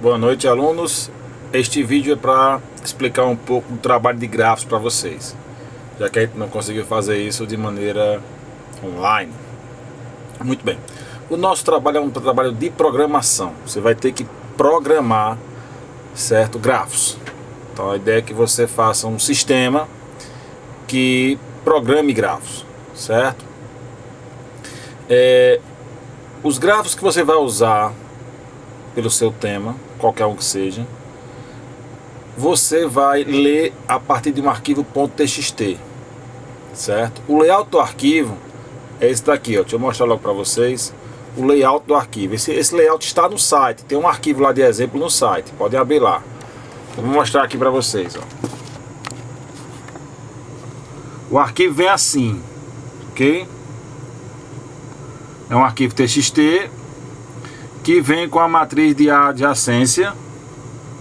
Boa noite, alunos. Este vídeo é para explicar um pouco do trabalho de grafos para vocês, já que a gente não conseguiu fazer isso de maneira online. Muito bem. O nosso trabalho é um trabalho de programação. Você vai ter que programar, certo, grafos. Então a ideia é que você faça um sistema que programe grafos, certo? Os grafos que você vai usar pelo seu tema, qualquer um que seja, você vai ler a partir de um arquivo .txt, certo? O layout do arquivo é esse daqui, ó. Deixa eu mostrar logo para vocês o layout do arquivo. Esse layout está no site, tem um arquivo lá de exemplo no site, podem abrir lá. Eu vou mostrar aqui para vocês, ó. O arquivo vem assim, ok? É um arquivo TXT que vem com a matriz de adjacência,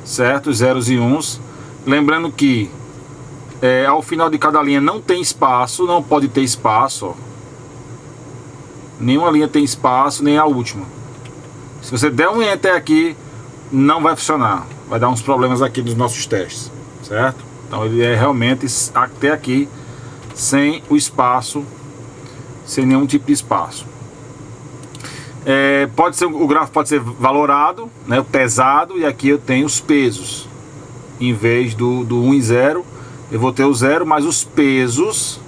certo? Zeros e uns. Lembrando que ao final de cada linha não tem espaço, não pode ter espaço, ó. Nenhuma linha tem espaço, nem a última. Se você der um enter aqui, não vai funcionar. Vai dar uns problemas aqui nos nossos testes, certo? Então ele é realmente até aqui sem o espaço, sem nenhum tipo de espaço. O grafo pode ser valorado, né, pesado, e aqui eu tenho os pesos. Em vez do 1 e 0, eu vou ter o 0 mais os pesos,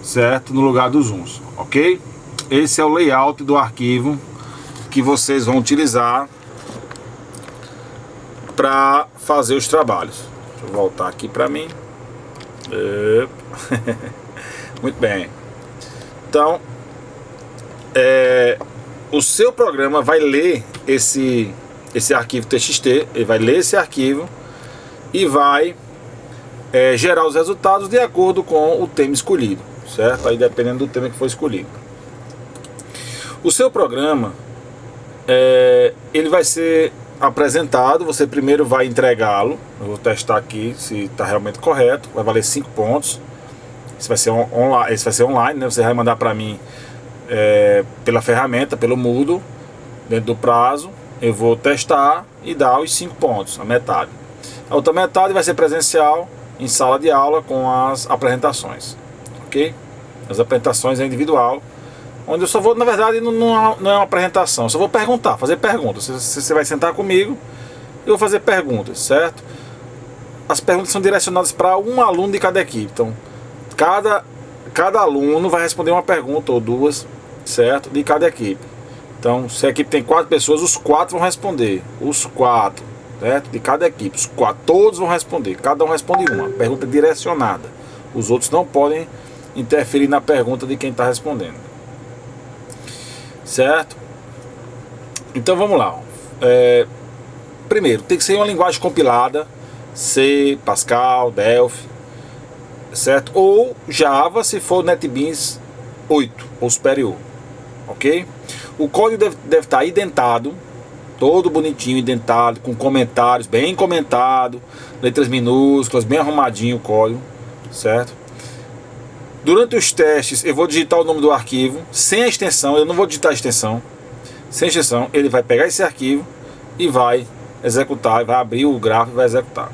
certo, no lugar dos uns, ok? Esse é o layout do arquivo que vocês vão utilizar para fazer os trabalhos. Deixa eu voltar aqui para mim. Muito bem. Então, o seu programa vai ler esse arquivo TXT, ele vai ler esse arquivo e vai gerar os resultados de acordo com o tema escolhido, certo? Aí dependendo do tema que for escolhido. O seu programa, ele vai ser apresentado, você primeiro vai entregá-lo. Eu vou testar aqui se está realmente correto, vai valer 5 pontos. Esse vai ser online, né? Você vai mandar para mim pela ferramenta, pelo Moodle, dentro do prazo. Eu vou testar e dar os 5 pontos, a metade. A outra metade vai ser presencial, em sala de aula, com as apresentações, ok? As apresentações é individual, onde eu só vou, na verdade não é uma apresentação, eu só vou perguntar, fazer perguntas. Você vai sentar comigo, eu vou fazer perguntas, certo? As perguntas são direcionadas para um aluno de cada equipe, então cada aluno vai responder uma pergunta ou duas, certo? De cada equipe. Então, se a equipe tem 4 pessoas, os 4 vão responder. Os 4, certo? De cada equipe, os 4, todos vão responder. Cada um responde uma pergunta direcionada. Os outros não podem interferir na pergunta de quem está respondendo, certo? Então vamos lá. Primeiro, tem que ser uma linguagem compilada, C, Pascal, Delphi, certo? Ou Java, se for NetBeans 8 ou superior, ok? O código deve estar indentado, todo bonitinho, indentado, com comentários, bem comentado, letras minúsculas, bem arrumadinho o código, certo? Durante os testes eu vou digitar o nome do arquivo sem a extensão, eu não vou digitar a extensão. Sem extensão, ele vai pegar esse arquivo e vai executar, vai abrir o grafo e vai executar,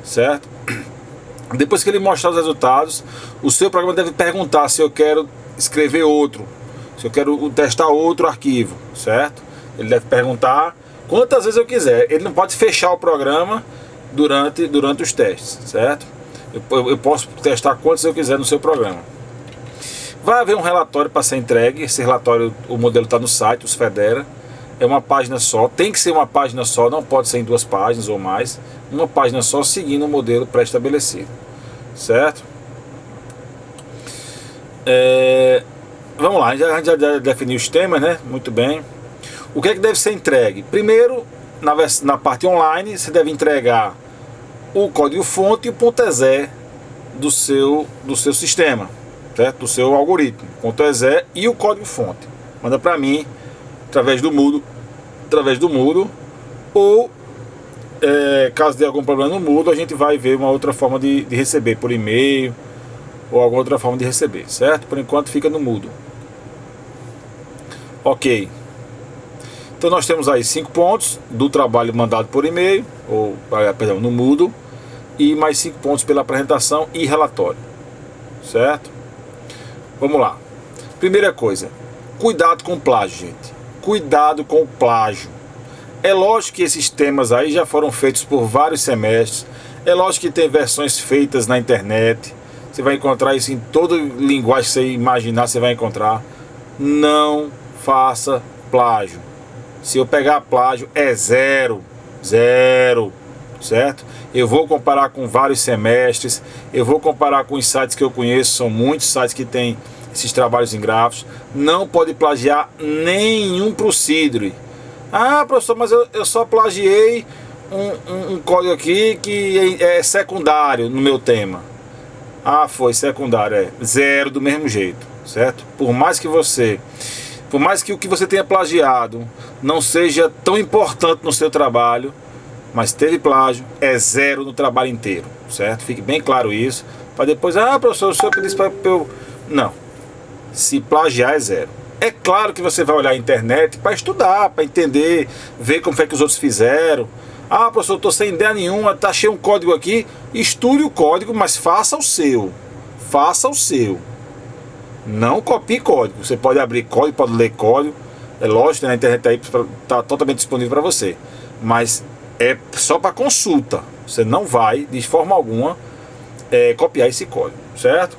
certo? Depois que ele mostrar os resultados, o seu programa deve perguntar se eu quero escrever outro, se eu quero testar outro arquivo, certo? Ele deve perguntar quantas vezes eu quiser. Ele não pode fechar o programa durante os testes, certo? Eu posso testar quantos eu quiser no seu programa. Vai haver um relatório para ser entregue. Esse relatório, o modelo está no site, os Federa. É uma página só, tem que ser uma página só, não pode ser em 2 páginas ou mais. Uma página só, seguindo o modelo pré-estabelecido, certo? Vamos lá, a gente já definiu os temas, né? Muito bem. O que é que deve ser entregue? Primeiro, na parte online, você deve entregar o código-fonte e o .exe do seu sistema, certo? Do seu algoritmo, .exe e o código-fonte. Manda para mim através do Moodle, ou caso dê algum problema no Moodle, a gente vai ver uma outra forma de receber, por e-mail ou alguma outra forma de receber, certo? Por enquanto fica no Moodle. Ok. Então nós temos aí 5 pontos do trabalho mandado por e-mail, ou perdão, no Moodle, e mais 5 pontos pela apresentação e relatório, certo? Vamos lá. Primeira coisa, cuidado com o plágio, gente. Cuidado com o plágio. É lógico que esses temas aí já foram feitos por vários semestres. É lógico que tem versões feitas na internet. Você vai encontrar isso em toda linguagem que você imaginar, você vai encontrar. Não faça plágio. Se eu pegar plágio, é zero, certo? Eu vou comparar com vários semestres, eu vou comparar com os sites que eu conheço, são muitos sites que têm esses trabalhos em grafos. Não pode plagiar nenhum procedure. Ah, professor, mas eu só plagiei um código aqui que é secundário no meu tema. Ah, foi secundário, é zero do mesmo jeito, certo? Por mais que o que você tenha plagiado não seja tão importante no seu trabalho, mas teve plágio, é zero no trabalho inteiro, certo? Fique bem claro isso, para depois, professor, o senhor pediu para eu... Não, se plagiar é zero. É claro que você vai olhar a internet para estudar, para entender, ver como foi que os outros fizeram. Ah, professor, eu estou sem ideia nenhuma, tá cheio um código aqui. Estude o código, mas faça o seu. Faça o seu. Não copie código. Você pode abrir código, pode ler código. É lógico, na internet aí está totalmente disponível para você. Mas é só para consulta. Você não vai, de forma alguma, copiar esse código, certo?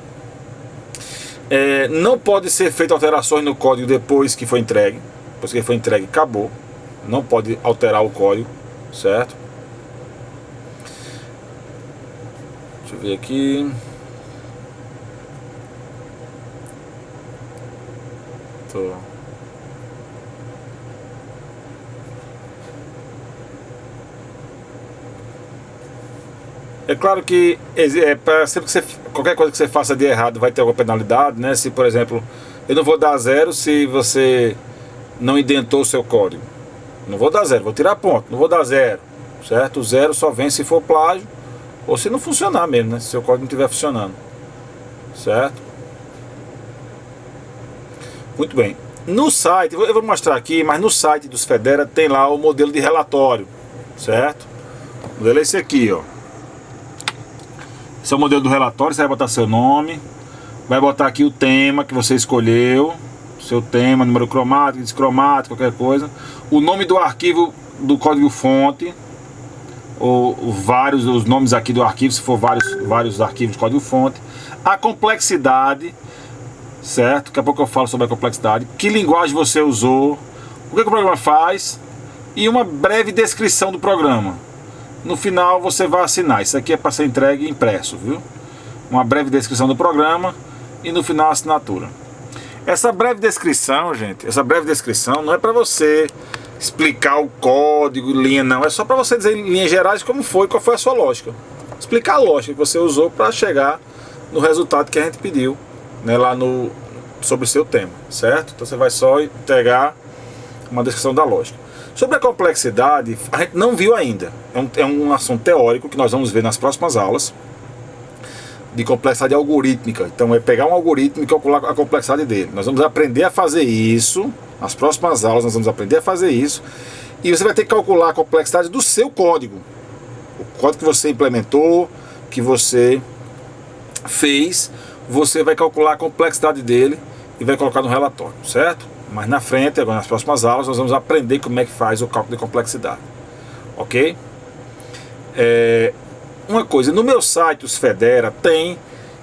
Não pode ser feita alterações no código depois que foi entregue. Depois que foi entregue, acabou. Não pode alterar o código, certo? Deixa eu ver aqui. É claro que sempre que qualquer coisa que você faça de errado vai ter alguma penalidade, né? Se, por exemplo, eu não vou dar zero se você não indentou o seu código. Não vou dar zero, vou tirar ponto, não vou dar zero, certo? O zero só vem se for plágio ou se não funcionar mesmo, né? Se o seu código não estiver funcionando, certo? Muito bem. No site, eu vou mostrar aqui, mas no site dos Federa tem lá o modelo de relatório, certo? O modelo é esse aqui, ó. Esse é o modelo do relatório. Você vai botar seu nome, vai botar aqui o tema que você escolheu, seu tema, número cromático, descromático, qualquer coisa, o nome do arquivo do código fonte, ou os nomes aqui do arquivo, se for vários arquivos de código fonte, a complexidade, certo? Daqui a pouco eu falo sobre a complexidade, que linguagem você usou, o que o programa faz e uma breve descrição do programa. No final você vai assinar. Isso aqui é para ser entregue impresso, viu? Uma breve descrição do programa e no final a assinatura. Essa breve descrição, gente, não é para você explicar o código, linha, não. É só para você dizer em linhas gerais qual foi a sua lógica. Explicar a lógica que você usou para chegar no resultado que a gente pediu, né, lá sobre o seu tema, certo? Então você vai só entregar uma descrição da lógica. Sobre a complexidade, a gente não viu ainda. É um assunto teórico que nós vamos ver nas próximas aulas de complexidade algorítmica. Então é pegar um algoritmo e calcular a complexidade dele. Nós vamos aprender a fazer isso. Nas próximas aulas nós vamos aprender a fazer isso. E você vai ter que calcular a complexidade do seu código. O código que você implementou, que você fez, você vai calcular a complexidade dele e vai colocar no relatório, certo? Mas na frente, agora nas próximas aulas, nós vamos aprender como é que faz o cálculo de complexidade. Ok? Uma coisa, no meu site, os Federa, tem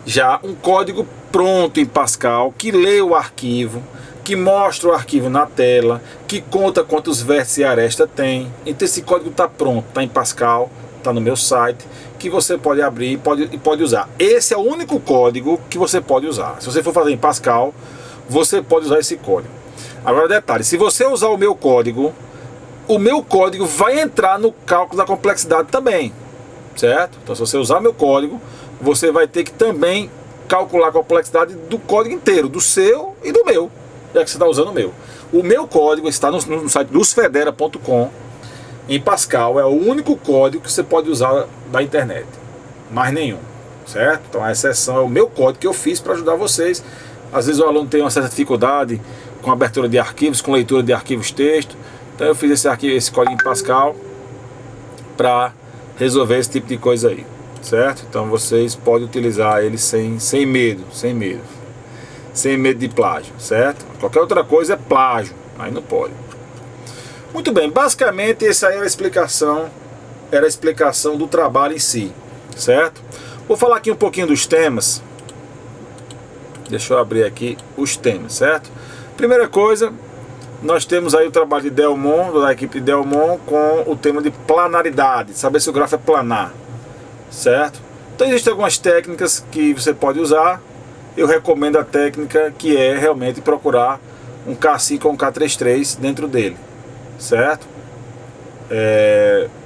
já um código pronto em Pascal, que lê o arquivo, que mostra o arquivo na tela, que conta quantos vértices e aresta tem. Então esse código está pronto, está em Pascal, está no meu site, que você pode abrir e pode usar. Esse é o único código que você pode usar. Se você for fazer em Pascal, você pode usar esse código. Agora detalhe, se você usar o meu código vai entrar no cálculo da complexidade também, certo? Então se você usar meu código, você vai ter que também calcular a complexidade do código inteiro, do seu e do meu, já que você está usando o meu. O meu código está no site dosfedera.com, em Pascal, é o único código que você pode usar da internet, mais nenhum, certo? Então a exceção é o meu código que eu fiz para ajudar vocês. Às vezes o aluno tem uma certa dificuldade com abertura de arquivos, com leitura de arquivos texto. Então eu fiz esse arquivo, esse código em Pascal para resolver esse tipo de coisa aí, certo? Então vocês podem utilizar ele sem medo de plágio, certo? Qualquer outra coisa é plágio, aí não pode. Muito bem, basicamente essa aí era a explicação do trabalho em si, certo? Vou falar aqui um pouquinho dos temas. Deixa eu abrir aqui os temas, certo? Primeira coisa, nós temos aí o trabalho de Delmon, da equipe de Delmon, com o tema de planaridade, saber se o grafo é planar, certo? Então existem algumas técnicas que você pode usar. Eu recomendo a técnica que é realmente procurar um K5 ou um K33 dentro dele, certo?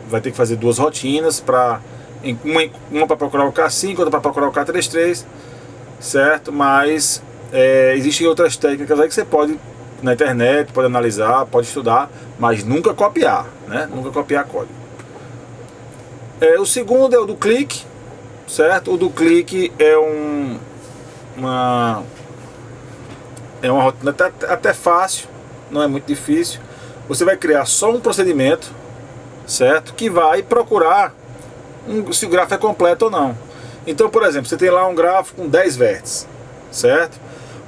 Vai ter que fazer duas rotinas, uma para procurar o K5, outra para procurar o K33, certo? Mas existem outras técnicas aí que você pode na internet, pode analisar, pode estudar, mas nunca copiar, né? Nunca copiar código. O segundo é o do clique, certo? O do clique é uma rotina até fácil, não é muito difícil. Você vai criar só um procedimento, certo? Que vai procurar se o grafo é completo ou não. Então, por exemplo, você tem lá um grafo com 10 vértices, certo?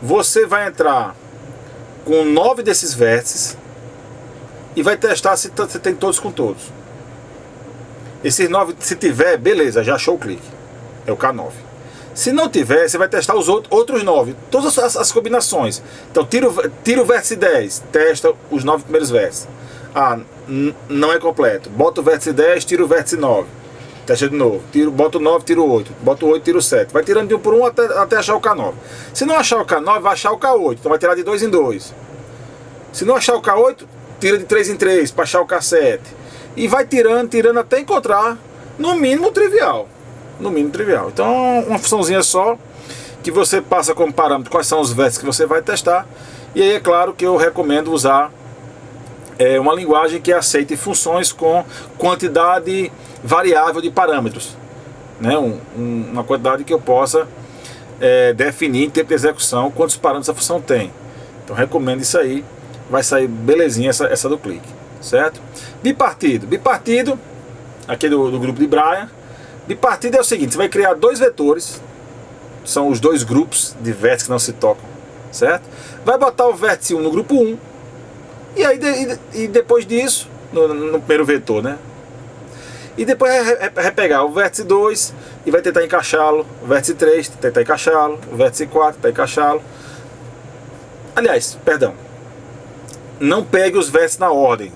Você vai entrar com 9 desses vértices e vai testar se você tem todos com todos. Esses 9, se tiver, beleza, já achou o clique. É o K9. Se não tiver, você vai testar os outros 9, todas as combinações. Então tira o vértice 10, testa os 9 primeiros vértices. Ah, não é completo. Bota o vértice 10, tira o vértice 9. Testa de novo. Bota o 9, tira o 8. Bota o 8, tira o 7. Vai tirando de um por um até achar o K9. Se não achar o K9, vai achar o K8. Então vai tirar de 2 em 2. Se não achar o K8, tira de 3 em 3 para achar o K7. E vai tirando até encontrar, no mínimo, trivial. No mínimo trivial. Então, uma funçãozinha só, que você passa como parâmetro quais são os vértices que você vai testar. E aí é claro que eu recomendo usar uma linguagem que aceite funções com quantidade variável de parâmetros, né? Uma quantidade que eu possa definir em tempo de execução quantos parâmetros a função tem. Então recomendo isso aí, vai sair belezinha essa do clique, certo? Bipartido, aqui do grupo de Brian. Bipartido é o seguinte: você vai criar dois vetores, são os dois grupos de vértices que não se tocam, certo? Vai botar o vértice 1 no grupo 1, e aí depois disso, no primeiro vetor, né? E depois vai pegar o vértice 2 e vai tentar encaixá-lo, o vértice 3, tentar encaixá-lo, o vértice 4, tentar encaixá-lo. Aliás, perdão, não pegue os vértices na ordem.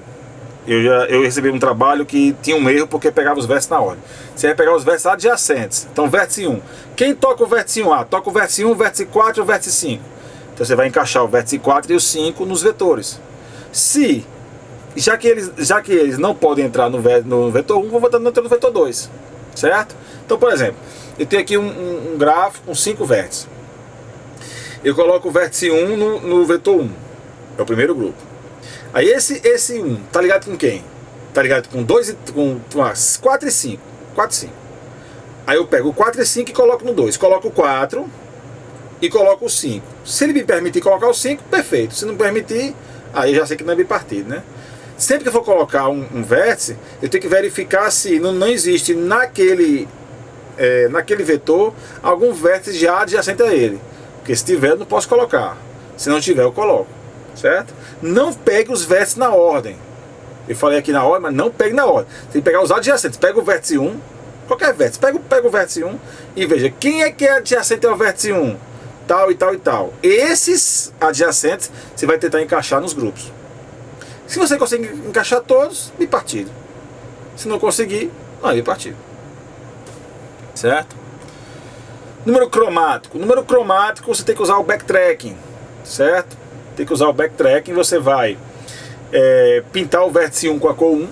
Eu recebi um trabalho que tinha um erro porque pegava os vértices na ordem. Você vai pegar os vértices adjacentes. Então, vértice 1. Quem toca o vértice 1? Toca o vértice 1, o vértice 4 e o vértice 5. Então, você vai encaixar o vértice 4 e o 5 nos vetores. Já que eles não podem entrar no vetor 1, vou botar no vetor 2. Certo? Então, por exemplo, eu tenho aqui um gráfico com 5 vértices. Eu coloco o vértice 1 no vetor 1. É o primeiro grupo. Aí esse 1, tá ligado com quem? Tá ligado com 4 e 5. 4 e 5. Aí eu pego o 4 e 5 e coloco no 2. Coloco o 4 e coloco o 5. Se ele me permitir colocar o 5, perfeito. Se não permitir, aí eu já sei que não é bipartido, né? Sempre que eu for colocar um vértice, eu tenho que verificar se não existe naquele vetor algum vértice já adjacente a ele. Porque se tiver, eu não posso colocar. Se não tiver, eu coloco. Certo? Não pegue os vértices na ordem. Eu falei aqui na ordem, mas não pegue na ordem. Tem que pegar os adjacentes. Pega o vértice 1, qualquer vértice. Pega o vértice 1 e veja quem é que é adjacente ao vértice 1. Tal e tal e tal. Esses adjacentes você vai tentar encaixar nos grupos. Se você conseguir encaixar todos, bipartido. Se não conseguir, não é bipartido. Certo? Número cromático. Número cromático você tem que usar o backtracking. Certo? Tem que usar o backtracking. Você vai pintar o vértice 1 com a cor 1.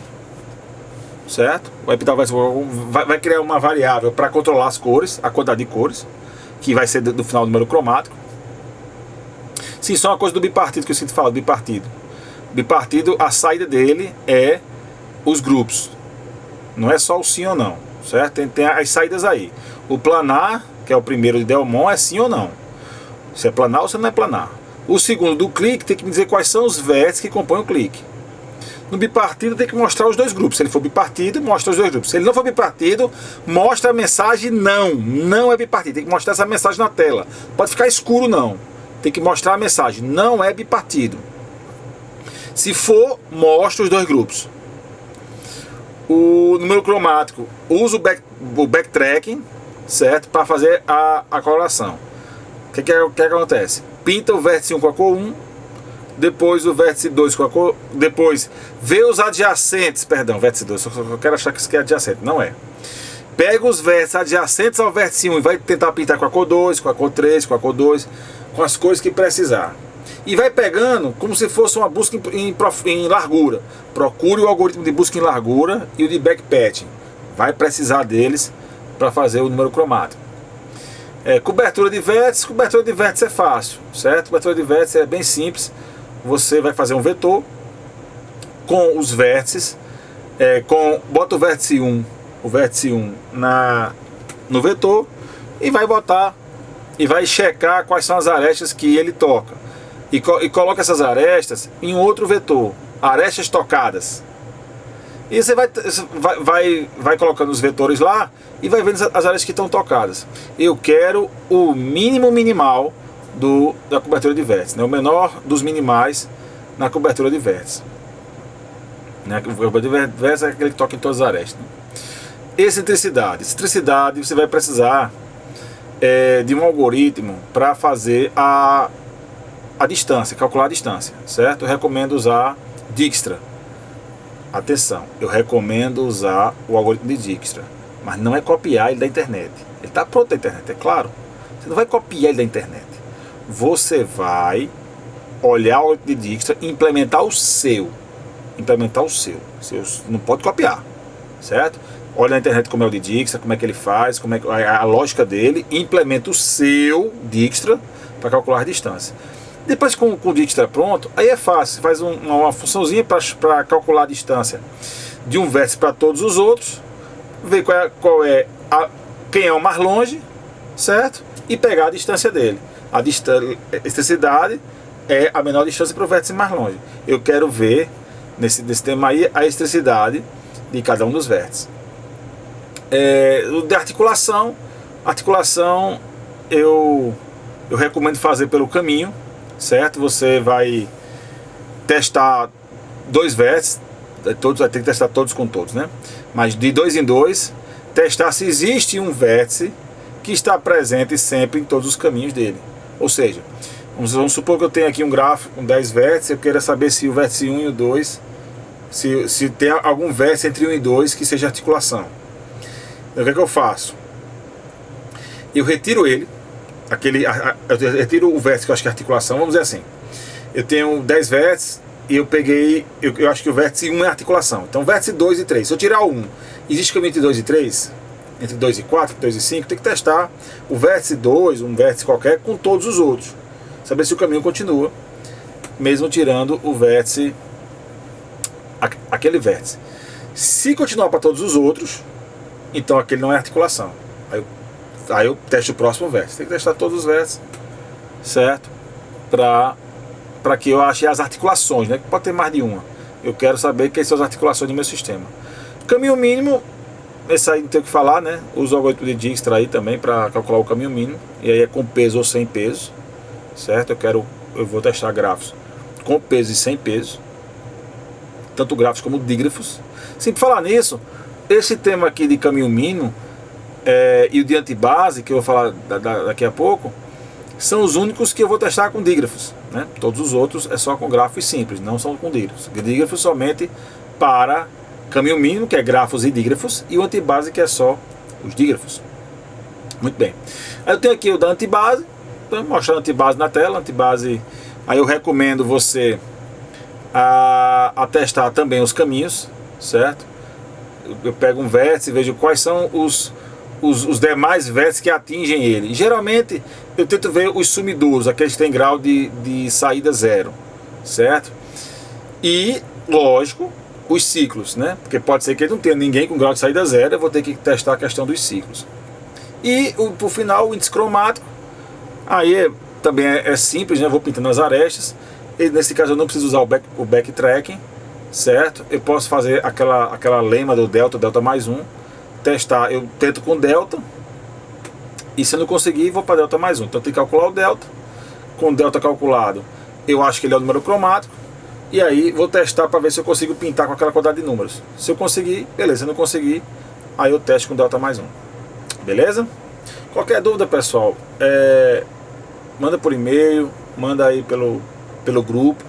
Certo? Vai pintar o vértice 1, vai criar uma variável para controlar as cores, a quantidade de cores, que vai ser do final do número cromático. Sim, só uma coisa do bipartido que eu sinto falar, do bipartido. Bipartido, a saída dele é os grupos. Não é só o sim ou não. Certo? Tem as saídas aí. O planar, que é o primeiro de Delmon, é sim ou não. Se é planar ou se não é planar. O segundo do clique tem que me dizer quais são os vértices que compõem o clique. No bipartido tem que mostrar os dois grupos. Se ele for bipartido, mostra os dois grupos. Se ele não for bipartido, mostra a mensagem não é bipartido. Tem que mostrar essa mensagem na tela. Pode ficar escuro não. Tem que mostrar a mensagem, não é bipartido. Se for, mostra os dois grupos. O número cromático usa o backtracking, certo? Para fazer a coloração. O que acontece? Pinta o vértice 1 com a cor 1, depois o vértice 2 com a cor... Depois vê os adjacentes, perdão, vértice 2, só quero achar que isso aqui é adjacente, não é. Pega os vértices adjacentes ao vértice 1 e vai tentar pintar com a cor 2, com a cor 3, com a cor 2, com as cores que precisar. E vai pegando como se fosse uma busca em largura. Procure o algoritmo de busca em largura e o de backpatching. Vai precisar deles para fazer o número cromático. Cobertura de vértice é fácil, certo? Cobertura de vértice é bem simples. Você vai fazer um vetor com os vértices, bota o vértice 1 no vetor e vai botar e vai checar quais são as arestas que ele toca e coloca essas arestas em outro vetor, arestas tocadas. E você vai colocando os vetores lá e vai vendo as arestas que estão tocadas. Eu quero o mínimo minimal da cobertura de vértice, né? O menor dos minimais na cobertura de vértice. A cobertura de vértice é aquele que toca em todas as arestas, né? Excentricidade você vai precisar de um algoritmo para fazer a distância, calcular a distância, certo? Eu recomendo usar Dijkstra. Atenção, eu recomendo usar o algoritmo de Dijkstra, mas não é copiar ele da internet. Ele está pronto da internet, é claro. Você não vai copiar ele da internet. Você vai olhar o algoritmo de Dijkstra e implementar o seu. Você não pode copiar, certo? Olha na internet como é o de Dijkstra, como é que ele faz, como é a lógica dele, implementa o seu Dijkstra para calcular a distância. Depois com o Dijkstra pronto, aí é fácil, você faz uma funçãozinha para calcular a distância de um vértice para todos os outros, ver quem é o mais longe, certo? E pegar a distância dele. A excentricidade é a menor distância para o vértice mais longe. Eu quero ver, nesse tema aí, a excentricidade de cada um dos vértices. De articulação eu recomendo fazer pelo caminho, certo? Você vai testar dois vértices, vai ter que testar todos com todos, né? Mas de 2 em 2, testar se existe um vértice que está presente sempre em todos os caminhos dele. Ou seja, vamos supor que eu tenho aqui um gráfico com 10 vértices, eu quero saber se o vértice 1 e o 2, se tem algum vértice entre 1 e 2 que seja articulação. Então o que eu faço? Eu retiro ele, eu retiro o vértice que eu acho que é articulação, vamos dizer assim. Eu tenho 10 vértices e eu acho que o vértice 1 é articulação. Então vértice 2 e 3. Se eu tirar o 1, existe caminho entre 2 e 3? Entre 2 e 4, 2 e 5, tem que testar o vértice 2, um vértice qualquer, com todos os outros. Saber se o caminho continua, mesmo tirando o vértice, aquele vértice. Se continuar para todos os outros, então aquele não é articulação. Aí eu testo o próximo vértice. Tem que testar todos os vértices, certo? Para que eu ache as articulações, né? Pode ter mais de uma. Eu quero saber quais são as articulações do meu sistema. Caminho mínimo, esse aí não tem o que falar, né? Uso o algoritmo de Dijkstra aí também para calcular o caminho mínimo. E aí é com peso ou sem peso, certo? Eu vou testar grafos com peso e sem peso, tanto grafos como dígrafos. Sempre falar nisso, esse tema aqui de caminho mínimo e o de antibase, que eu vou falar daqui a pouco, são os únicos que eu vou testar com dígrafos, né? Todos os outros é só com grafos simples, não são com dígrafos. Dígrafos somente para caminho mínimo, que é grafos e dígrafos, e o antibase, que é só os dígrafos. Muito bem. Aí eu tenho aqui o da antibase, então mostrando a antibase na tela. Antibase, aí eu recomendo você a testar também os caminhos, certo? Eu pego um vértice e vejo quais são os demais vértices que atingem ele. Geralmente eu tento ver os sumidouros, aqueles que têm grau de saída 0, certo? E, lógico, os ciclos, né? Porque pode ser que ele não tenha ninguém com grau de saída 0, eu vou ter que testar a questão dos ciclos. E, por final, o índice cromático. Aí também é simples, né? Eu vou pintando as arestas. E, nesse caso eu não preciso usar o backtracking. certo? Eu posso fazer aquela lema do delta mais 1, testar, eu tento com delta, e se eu não conseguir, vou para delta mais 1. Então tem que calcular o delta. Com o delta calculado, eu acho que ele é o número cromático, e aí vou testar para ver se eu consigo pintar com aquela quantidade de números. Se eu conseguir, beleza. Se eu não conseguir, aí eu testo com delta mais 1. Beleza? Qualquer dúvida, pessoal, manda por e-mail, manda aí pelo grupo,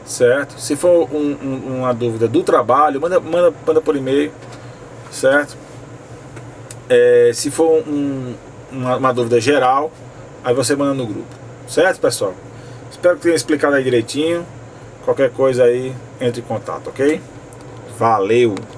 certo? Se for uma dúvida do trabalho, manda por e-mail, certo? Se for uma dúvida geral, aí você manda no grupo, certo, pessoal? Espero que tenha explicado aí direitinho. Qualquer coisa aí, entre em contato, ok? Valeu!